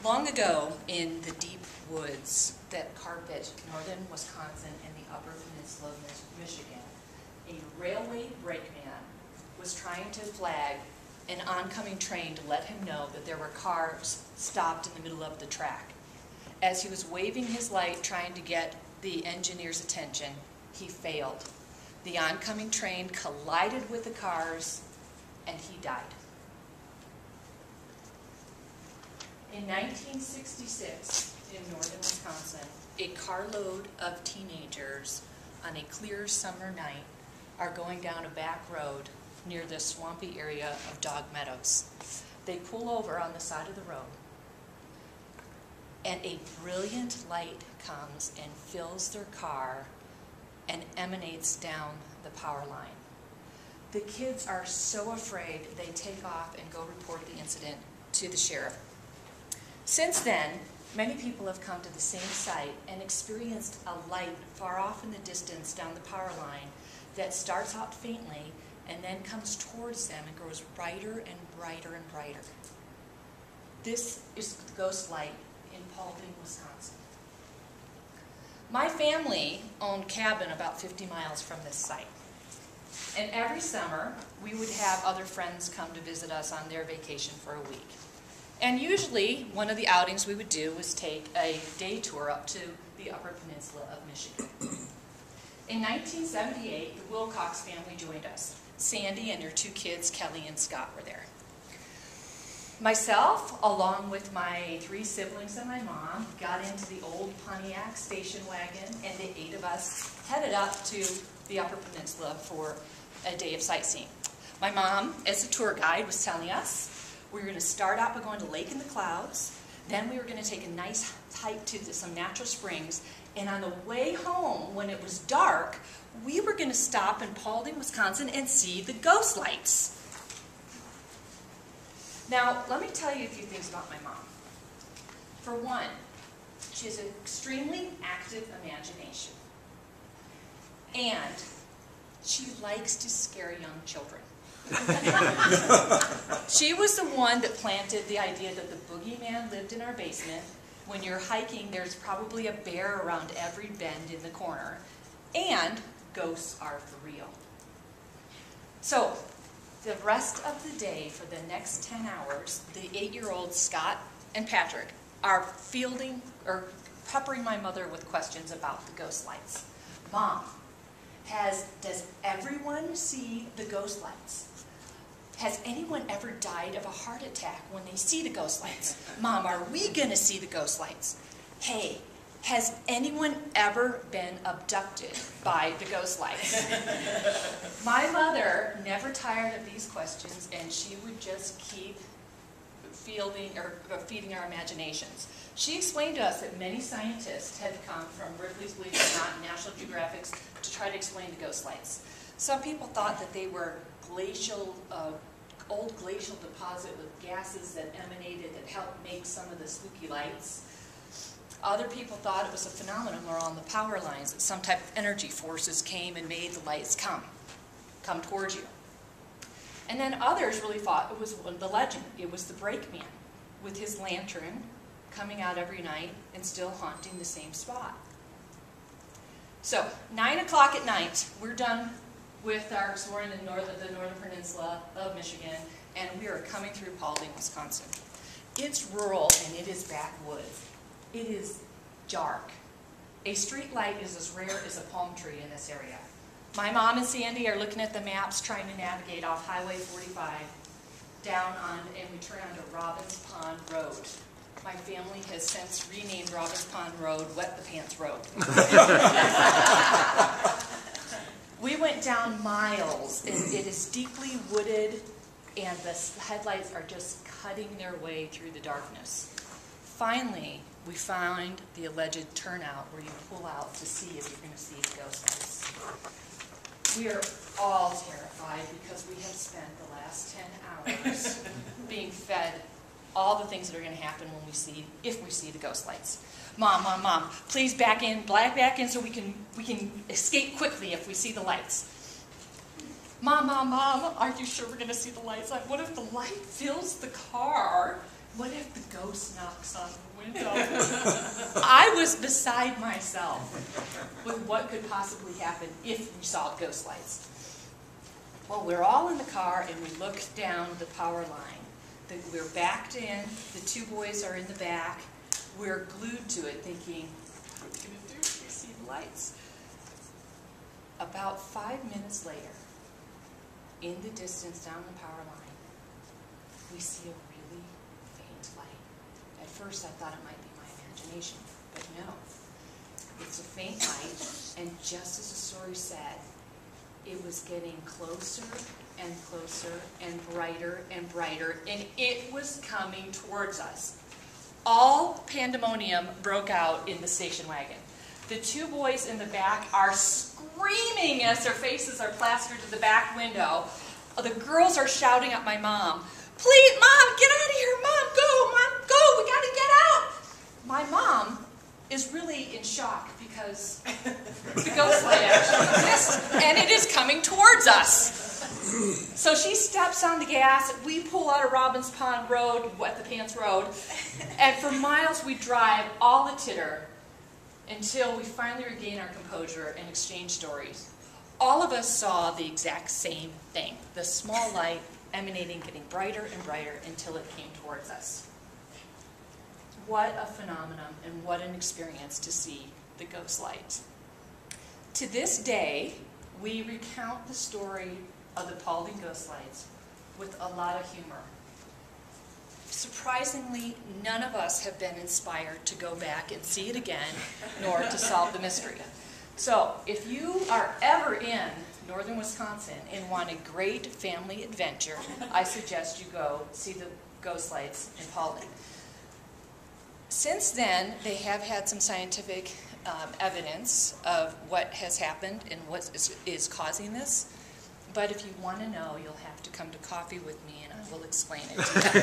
Long ago, in the deep woods that carpet northern Wisconsin and the Upper Peninsula of Michigan, a railway brakeman was trying to flag an oncoming train to let him know that there were cars stopped in the middle of the track. As he was waving his light trying to get the engineer's attention, he failed. The oncoming train collided with the cars and he died. In 1966, in northern Wisconsin, a carload of teenagers on a clear summer night are going down a back road near the swampy area of Dog Meadows. They pull over on the side of the road, and a brilliant light comes and fills their car and emanates down the power line. The kids are so afraid they take off and go report the incident to the sheriff. Since then, many people have come to the same site and experienced a light far off in the distance down the power line that starts out faintly and then comes towards them and grows brighter and brighter and brighter. This is the ghost light in Paulding, Wisconsin. My family owned a cabin about 50 miles from this site. And every summer, we would have other friends come to visit us on their vacation for a week. And usually, one of the outings we would do was take a day tour up to the Upper Peninsula of Michigan. In 1978, the Wilcox family joined us. Sandy and her two kids, Kelly and Scott, were there. Myself, along with my three siblings and my mom, got into the old Pontiac station wagon, and the 8 of us headed up to the Upper Peninsula for a day of sightseeing. My mom, as a tour guide, was telling us we were going to start out by going to Lake in the Clouds, then we were going to take a nice hike to some natural springs, and on the way home, when it was dark, we were going to stop in Paulding, Wisconsin and see the ghost lights. Now, let me tell you a few things about my mom. For one, she has an extremely active imagination, and she likes to scare young children. She was the one that planted the idea that the boogeyman lived in our basement. When you're hiking, there's probably a bear around every bend in the corner. And ghosts are for real. So, the rest of the day, for the next 10 hours, the 8-year-olds Scott and Patrick are peppering my mother with questions about the ghost lights. Mom, does everyone see the ghost lights? Has anyone ever died of a heart attack when they see the ghost lights? Mom, are we going to see the ghost lights? Hey, has anyone ever been abducted by the ghost lights? My mother never tired of these questions, and she would just keep feeding our imaginations. She explained to us that many scientists had come from Ripley's Believe It or Not and National Geographic's to try to explain the ghost lights. Some people thought that they were old glacial deposit with gases that emanated that helped make some of the spooky lights. Other people thought it was a phenomenon where on the power lines that some type of energy forces came and made the lights come towards you. And then others really thought it was the legend. It was the brakeman with his lantern coming out every night and still haunting the same spot. So, 9 o'clock at night, we're done with our exploring the northern peninsula of Michigan, and we are coming through Paulding, Wisconsin. It's rural and it is backwoods. It is dark. A street light is as rare as a palm tree in this area. My mom and Sandy are looking at the maps trying to navigate off Highway 45 and we turn onto Robbins Pond Road. My family has since renamed Robbins Pond Road Wet the Pants Road. We went down miles, and it is deeply wooded, and the headlights are just cutting their way through the darkness. Finally, we found the alleged turnout where you pull out to see if you're going to see the ghost lights. We are all terrified because we have spent the last 10 hours being fed all the things that are going to happen if we see the ghost lights. Mom, please back in so we can escape quickly if we see the lights. Mom, are you sure we're going to see the lights? What if the light fills the car What if the ghost knocks on the window? I was beside myself with what could possibly happen if we saw ghost lights. Well, we're all in the car and we look down the power line. We're backed in, the two boys are in the back. We're glued to it thinking, what are we going to do if we see the lights? About 5 minutes later, in the distance down the power line, we see a really faint light. At first I thought it might be my imagination, but no. It's a faint light, and just as the story said, it was getting closer and closer and brighter, and it was coming towards us. All pandemonium broke out in the station wagon. The two boys in the back are screaming as their faces are plastered to the back window. The girls are shouting at my mom, "Please, Mom, get out of here! Mom, go! We gotta get out!" My mom is really in shock because the ghost light actually exists and it is coming towards us. So she steps on the gas, we pull out of Robbins Pond Road, Wet the Pants Road, and for miles we drive all the titter until we finally regain our composure and exchange stories. All of us saw the exact same thing, the small light emanating, getting brighter and brighter until it came towards us. What a phenomenon and what an experience to see the ghost light. To this day, we recount the story of the Paulding ghost lights with a lot of humor. Surprisingly, none of us have been inspired to go back and see it again, nor to solve the mystery. So, if you are ever in northern Wisconsin and want a great family adventure, I suggest you go see the ghost lights in Paulding. Since then, they have had some scientific evidence of what has happened and what is causing this. But if you want to know, you'll have to come to coffee with me and I will explain it to you.